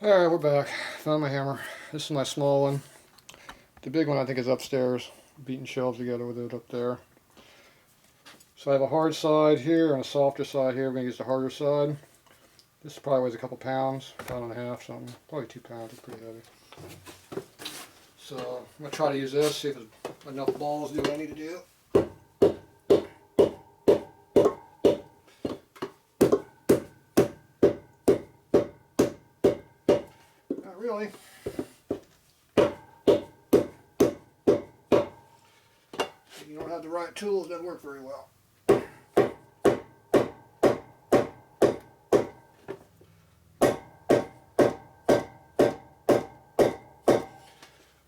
Alright, we're back. Found my hammer. This is my small one. The big one I think is upstairs. Beating shelves together with it up there. So I have a hard side here and a softer side here. We're going to use the harder side. This probably weighs a couple pounds, pound and a half, something. Probably 2 pounds, it's pretty heavy. So I'm going to try to use this, see if there's enough balls to do what I need to do. Not really. If you don't have the right tools, it doesn't work very well.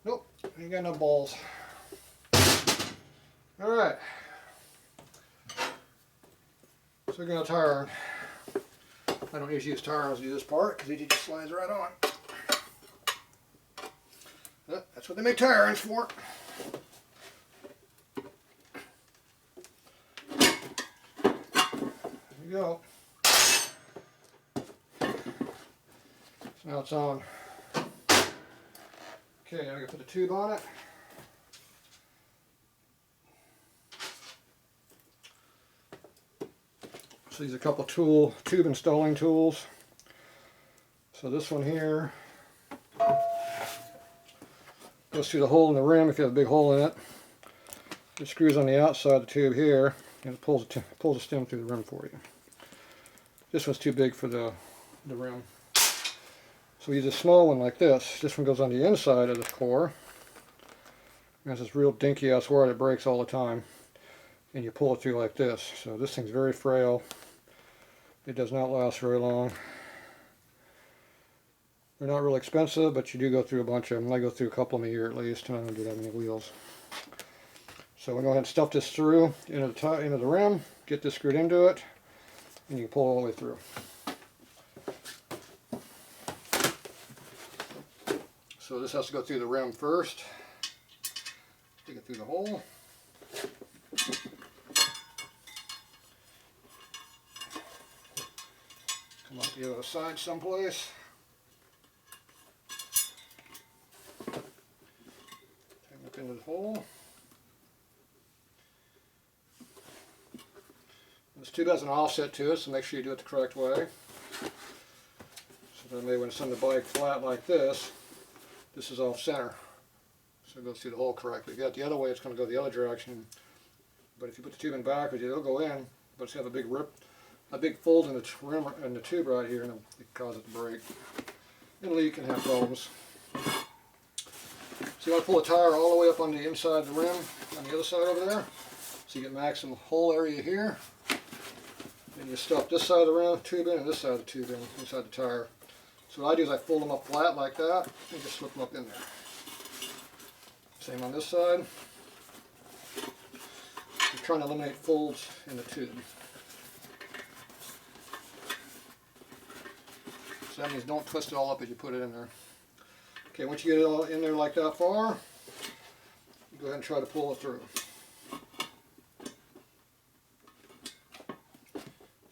Nope, ain't got no balls. Alright. So we're going to tire iron. I don't usually use tire irons to do this part because it just slides right on. But that's what they make tire irons for. There you go. So now it's on. Okay, I'm going to put the tube on it. So these are a couple tube installing tools. So this one here goes through the hole in the rim if you have a big hole in it. It screws on the outside of the tube here and it pulls the stem through the rim for you. This one's too big for the rim. So we use a small one like this. This one goes on the inside of the core. It has this real dinky ass wire that breaks all the time. And you pull it through like this. So this thing's very frail. It does not last very long. They're not real expensive, but you do go through a bunch of them. I go through a couple of them a year at least, and I don't do that many wheels. So we'll go ahead and stuff this through into the rim, get this screwed into it, and you can pull it all the way through. So this has to go through the rim first. Stick it through the hole. Come up the other side someplace. Take it up into the hole. This tube has an offset to it, so make sure you do it the correct way. So that way when it's on the bike flat like this, this is off center. So it goes through the hole correctly. If you got the other way, it's going to go the other direction. But if you put the tube in backwards, it'll go in, but it's got a big rip. A big fold in the rim and the tube right here, and it causes it to break and leak and have problems. So you want to pull the tire all the way up on the inside of the rim, on the other side over there, so you get maximum hole area here. And you stuff this side of the rim tube in and this side of the tube in inside the tire. So what I do is I fold them up flat like that and just slip them up in there. Same on this side. You're trying to eliminate folds in the tube. So that means don't twist it all up as you put it in there. Okay, once you get it all in there like that far, go ahead and try to pull it through.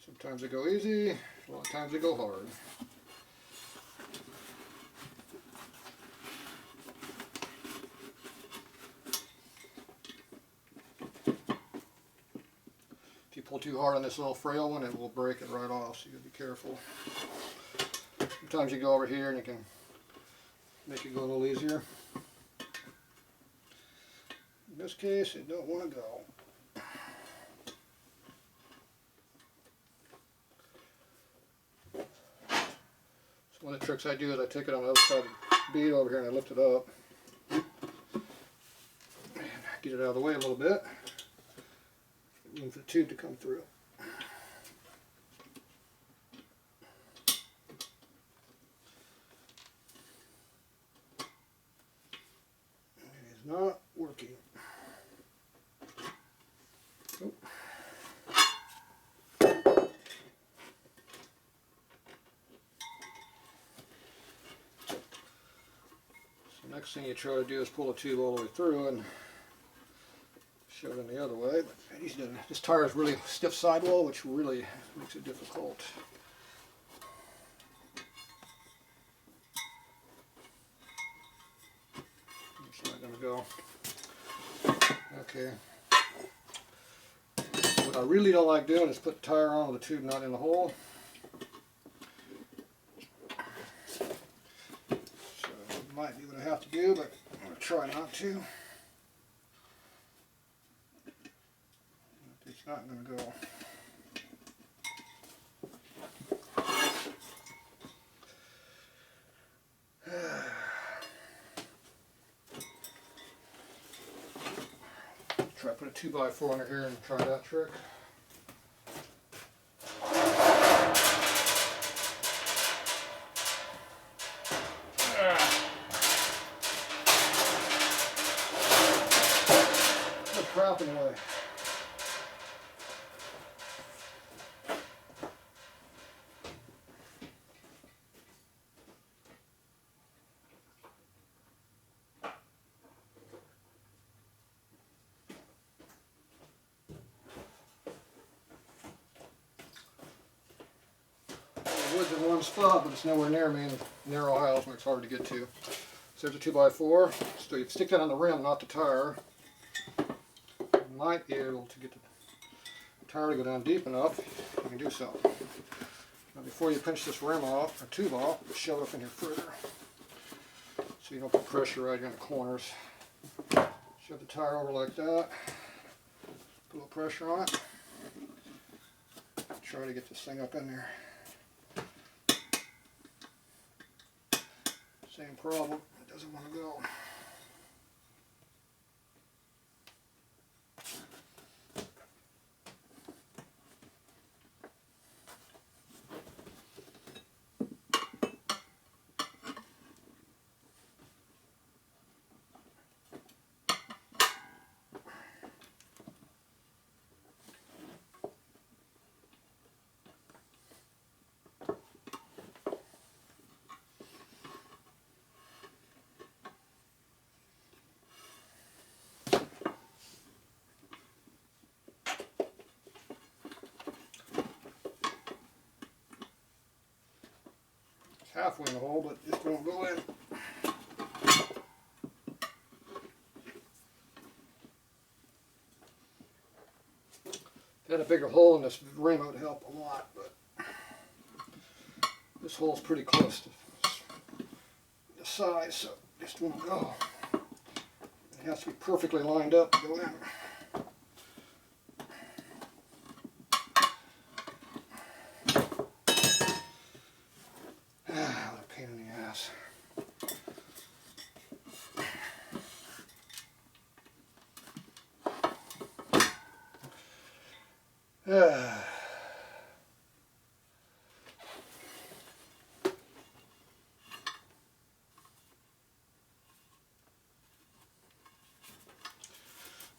Sometimes they go easy, a lot of times they go hard. If you pull too hard on this little frail one, it will break it right off, so you gotta be careful. Sometimes you go over here and you can make it go a little easier. In this case, you don't want to go. So one of the tricks I do is I take it on the other side of the bead over here and I lift it up. And get it out of the way a little bit. Room for the tube to come through. Not working. Oh. So next thing you try to do is pull the tube all the way through and shove it in the other way. But this tire is really stiff sidewall, which really makes it difficult. going to go. Okay. What I really don't like doing is put the tire on with the tube not in the hole. So it might be what I have to do, but I'm going to try not to. It's not going to go. Try to put a 2x4 under here and try that trick. Put crap in the way. Wood's in one spot, but it's nowhere near me in the narrow aisles where it's hard to get to. So there's a 2x4. So you stick that on the rim, not the tire. You might be able to get the tire to go down deep enough. You can do so. Now before you pinch this rim off, or tube off, shove it up in here further. So you don't put pressure right here in the corners. Shove the tire over like that. Put a little pressure on it. Try to get this thing up in there. Same problem, it doesn't want to go. Halfway in the hole, but just won't go in. If I had a bigger hole in this rim, it would help a lot, but this hole's pretty close to the size, so it just won't go. It has to be perfectly lined up to go in.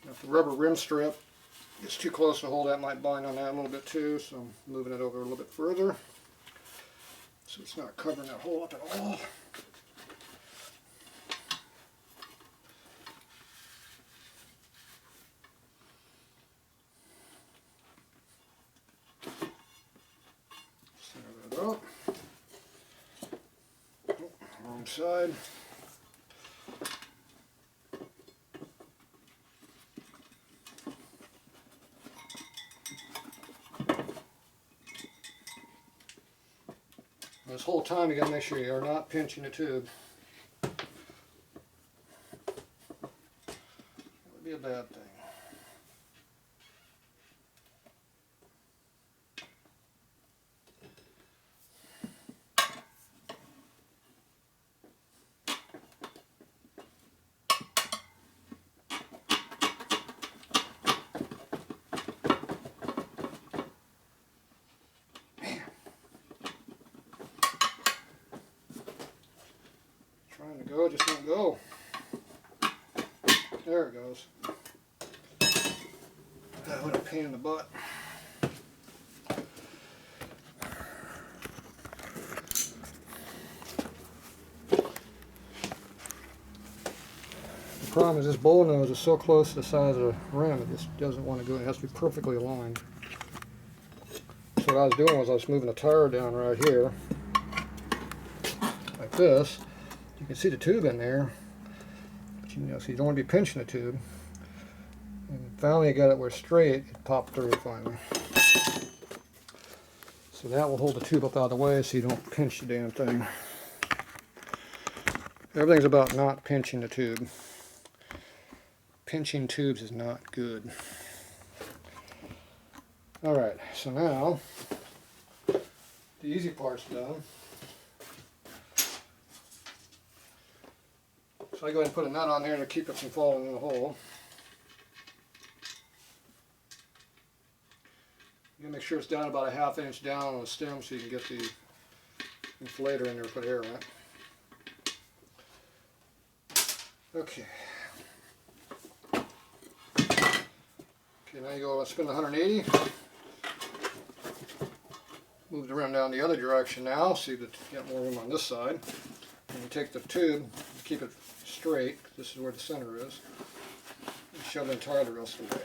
If the rubber rim strip gets too close to hold, that might bind on that a little bit too, so I'm moving it over a little bit further so it's not covering that hole up at all. Center that up. Oh, wrong side. This whole time you got to make sure you are not pinching the tube. That would be a bad thing. Trying to go, just won't go. There it goes. What a pain in the butt. The problem is this bowl nose is so close to the size of the rim, it just doesn't want to go. It has to be perfectly aligned. So what I was doing was I was moving the tire down right here, like this. You can see the tube in there, but So you don't want to be pinching the tube. And finally I got it where it's straight, it popped through finally. So that will hold the tube up out of the way so you don't pinch the damn thing. Everything's about not pinching the tube. Pinching tubes is not good. Alright, so now the easy part's done. So I go ahead and put a nut on there to keep it from falling in the hole. You gotta make sure it's down about a ½ inch down on the stem so you can get the inflator in there to put air in it. Okay. Okay, now you go spin 180. Move the rim down the other direction now, see that you got more room on this side. And you take the tube, keep it straight, this is where the center is, and shove the entire the rest of the way.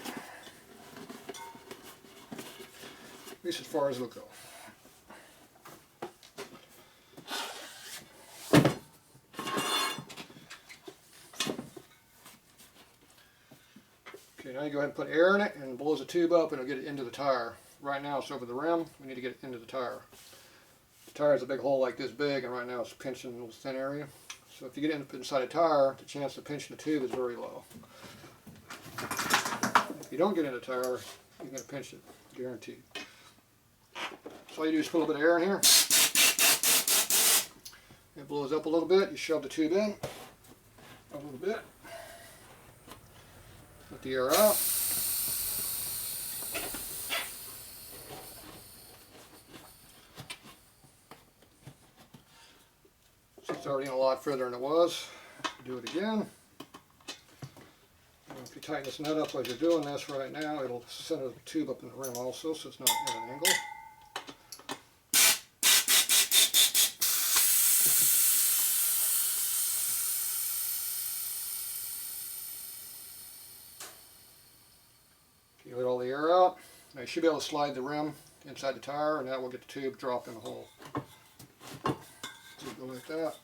At least as far as it'll go. Okay, now you go ahead and put air in it and it blows the tube up and it'll get it into the tire. Right now it's over the rim, we need to get it into the tire. The tire has a big hole like this big and right now it's pinching a little thin area. So if you get it inside a tire, the chance of pinching the tube is very low. If you don't get in the tire, you're going to pinch it, guaranteed. So all you do is put a little bit of air in here. It blows up a little bit, you shove the tube in a little bit. Let the air out. So it's already in a lot further than it was. Do it again. And if you tighten this nut up as you're doing this right now, it'll center the tube up in the rim also, so it's not at an angle. You let all the air out. Now you should be able to slide the rim inside the tire and that will get the tube dropped in the hole. So you go like that.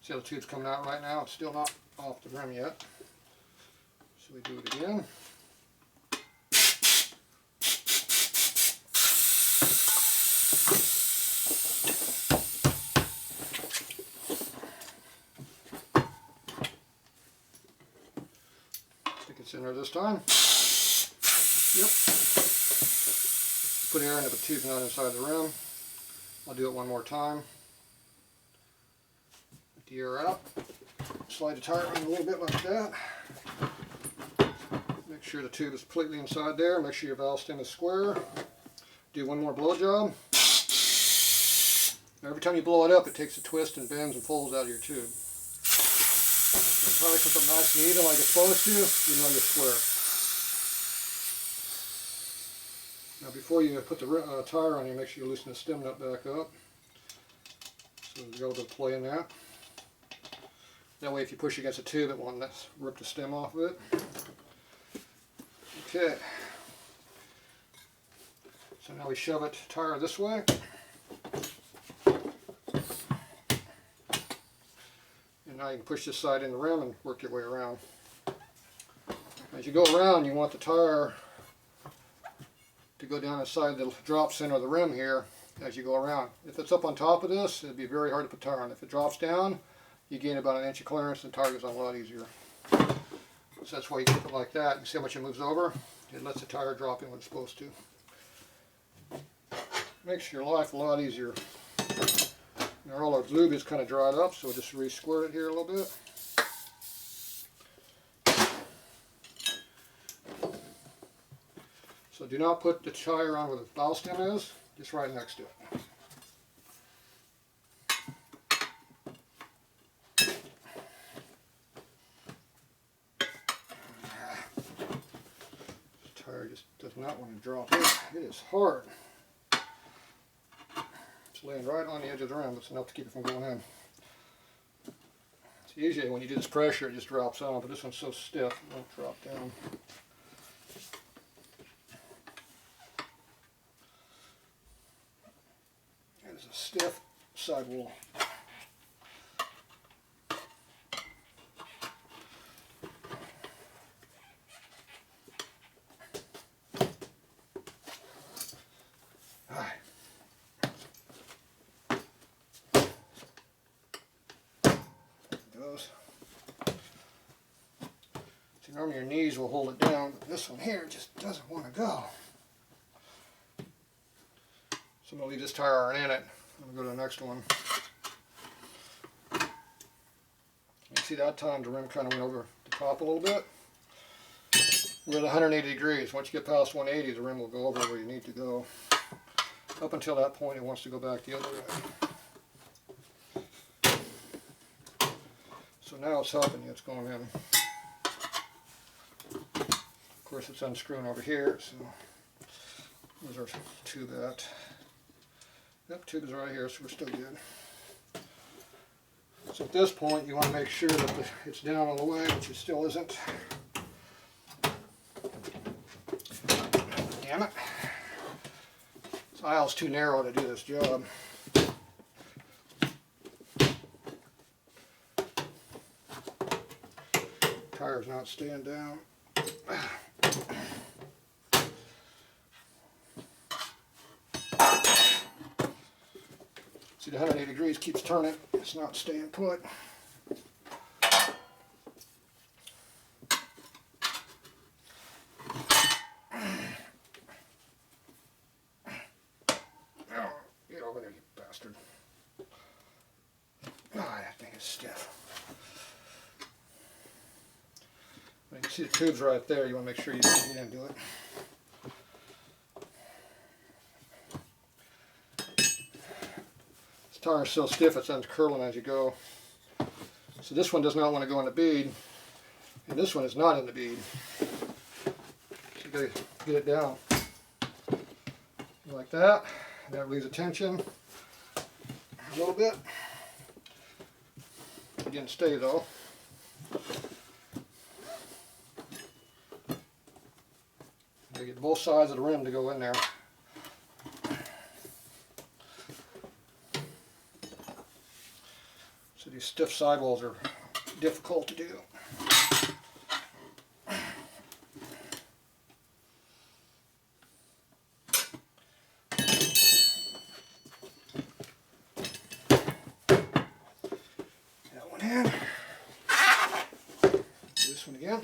See how the tube's coming out right now? It's still not off the rim yet. So we do it again. Stick it in there this time. Yep. Put air in it, but the tube's not inside the rim. I'll do it one more time. Get the air out. Slide the tire in a little bit like that. Make sure the tube is completely inside there. Make sure your valve stem is square. Do one more blow job. Now every time you blow it up, it takes a twist and bends and folds out of your tube. So the tire comes up nice and even like it's supposed to, you know you're square. Now before you put the tire on, you make sure you loosen the stem nut back up. So there's a little bit of play in that. That way if you push against the tube, it won't rip the stem off of it. Okay. So now we shove it tire this way. And now you can push this side in the rim and work your way around. As you go around, you want the tire to go down inside the drop center of the rim here as you go around. If it's up on top of this, it'd be very hard to put tire on. If it drops down, you gain about an inch of clearance and the tire goes on a lot easier. So that's why you keep it like that. You see how much it moves over? It lets the tire drop in when it's supposed to. Makes your life a lot easier. Now all our lube is kind of dried up, so we'll just re-squirt it here a little bit. So do not put the tire on where the valve stem is, just right next to it. This tire just does not want to drop in. It is hard. It's laying right on the edge of the rim. It's enough to keep it from going in. It's usually when you do this pressure, it just drops on, but this one's so stiff, it won't drop down. There's a stiff sidewall. Normally your knees will hold it down, but this one here just doesn't want to go. So I'm going to leave this tire iron in it. I'm going to go to the next one. You see that time the rim kind of went over the top a little bit. We're at 180 degrees. Once you get past 180, the rim will go over where you need to go. Up until that point, it wants to go back the other way. So now it's helping you. It's going in. Of course, it's unscrewing over here. So there's our tube at. Yep, tube is right here, so we're still good. So at this point, you want to make sure that it's down on the way, which it still isn't. Damn it. This aisle's too narrow to do this job. Tire's not staying down. See, the 180 degrees keeps turning. It's not staying put. Get over there, you bastard. Oh, that thing is stiff. You can see the tube's right there. You want to make sure you didn't do it. This tire is so stiff it's uncurling as you go. So this one does not want to go in the bead, and this one is not in the bead. So you got to get it down like that. That relieves the tension a little bit. It didn't stay though. You get both sides of the rim to go in there. So these stiff sidewalls are difficult to do. That one in. This one again.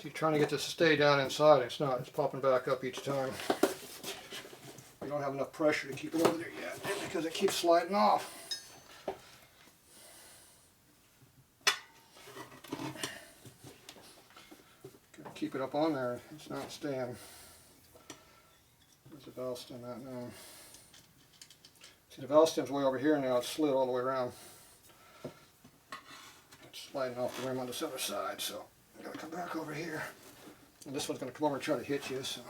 You're trying to get this to stay down inside, it's not. It's popping back up each time. You don't have enough pressure to keep it over there yet because it keeps sliding off. Gotta keep it up on there. It's not staying. Where's the valve stem at now? See, the valve stem's way over here now. It's slid all the way around. It's sliding off the rim on this other side, so I'm going to come back over here. And this one's going to come over and try to hit you. So.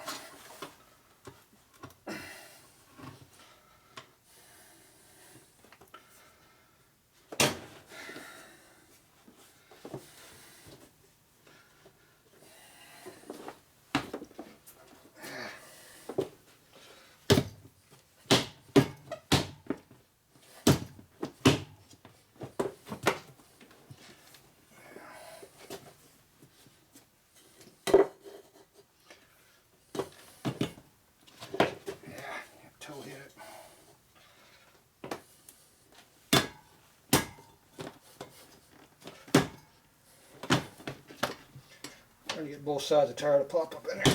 Toe hit it. Trying to get both sides of the tire to pop up in there.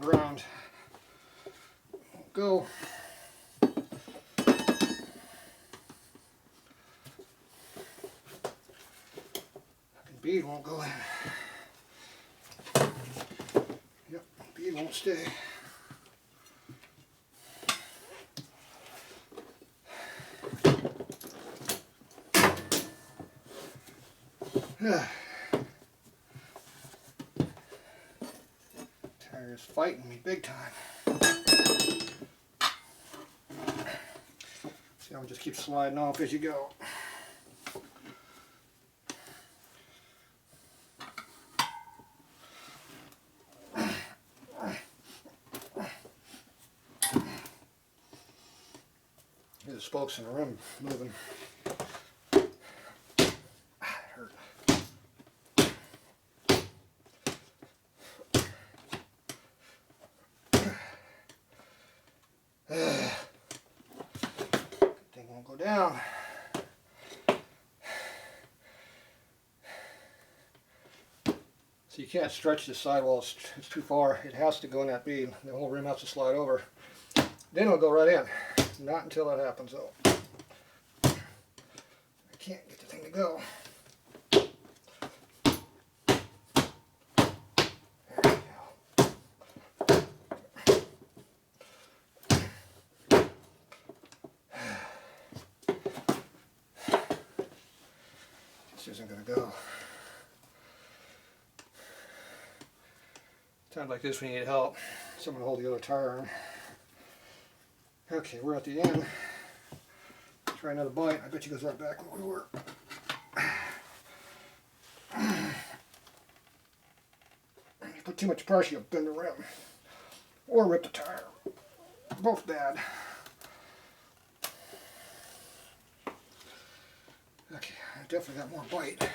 Ground. Go. Fucking bead won't go in. Yep, bead won't stay. Tire's fighting me big time. See how it just keeps sliding off as you go. the spokes in the rim moving. Ah, it hurt. Thing won't go down. So you can't stretch this sidewall, it's too far. It has to go in that bead. The whole rim has to slide over. Then it'll go right in. Not until that happens though. I can't get the thing to go. There we go. This isn't going to go. Times like this we need help. Someone hold the other tire on. Okay, we're at the end. Try another bite. I bet you goes right back where we were. If you put too much pressure, you'll bend the rim. Or rip the tire. Both bad. Okay, I definitely got more bite.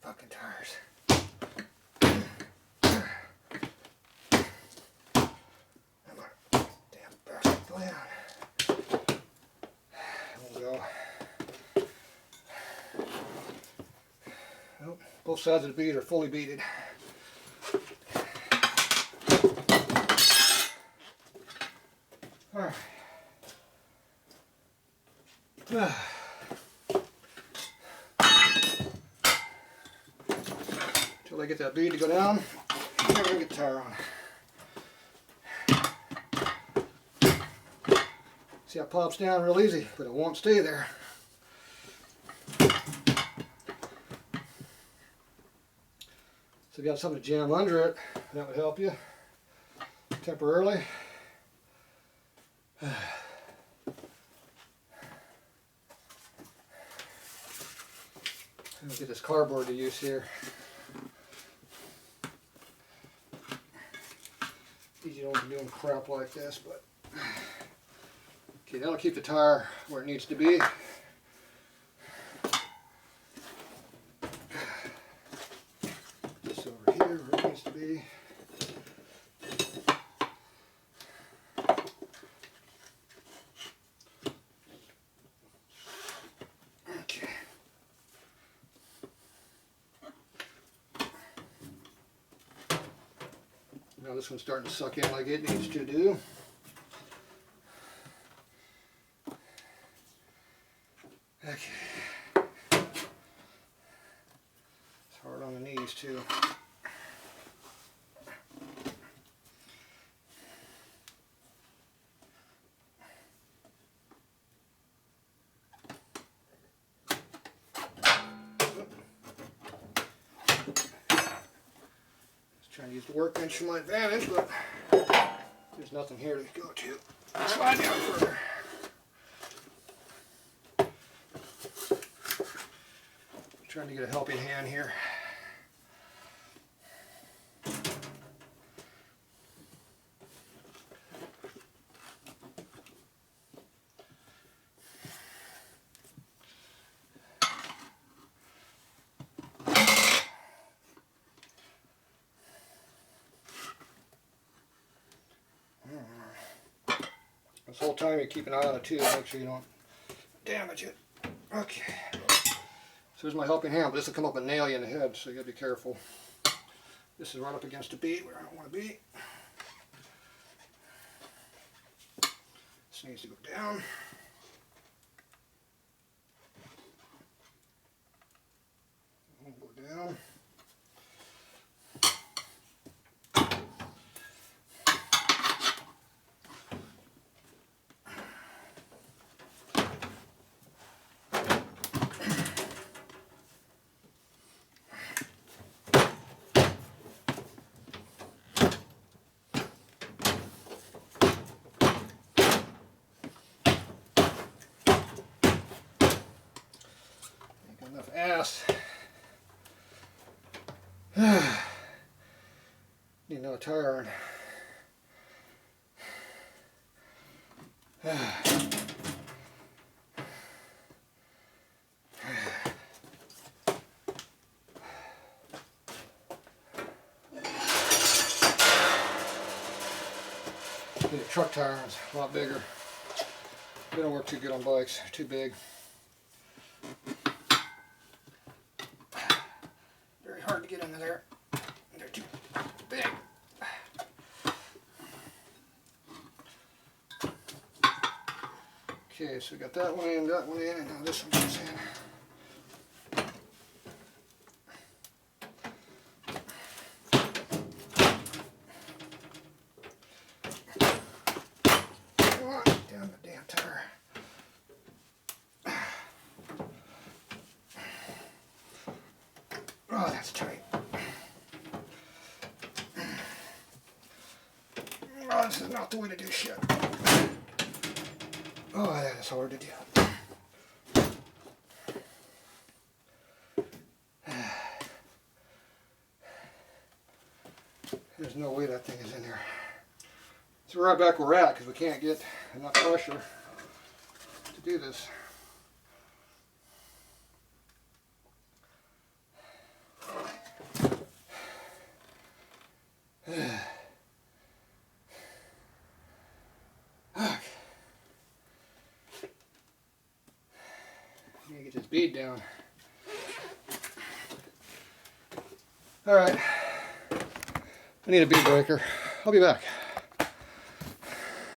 Fucking tires. Come on. Damn bastard. Go down. There we go. Nope. Both sides of the bead are fully beaded. Alright. Until I get that bead to go down, I'm going to get the tire on. See how it pops down real easy, but it won't stay there. So if you got something to jam under it, that would help you temporarily. Let me get this cardboard to use here. Easy to be doing crap like this, but okay, that'll keep the tire where it needs to be. This over here where it needs to be. Okay. Now this one's starting to suck in like it needs to do. Okay. It's hard on the knees too. Trying to use the workbench to my advantage, but there's nothing here to go to. Slide down further. Trying to get a helping hand here. This whole time you keep an eye on it too, make sure you don't damage it. Okay. So here's my helping hand, but this will come up and nail you in the head, so you gotta be careful. This is right up against a bead where I don't want to be. This needs to go down. Go down. Enough ass. another tire on. The truck tire is a lot bigger. They don't work too good on bikes, they're too big. Very hard to get under there. They're too big. Okay, so we got that one in, and now this one goes in. Down the damn tire. Oh, that's tight. Oh, this is not the way to do shit. Oh, that is hard to do. There's no way that thing is in there. So we're right back where we're at because we can't get enough pressure to do this. Need to get this bead down. Alright, I need a bead breaker. I'll be back.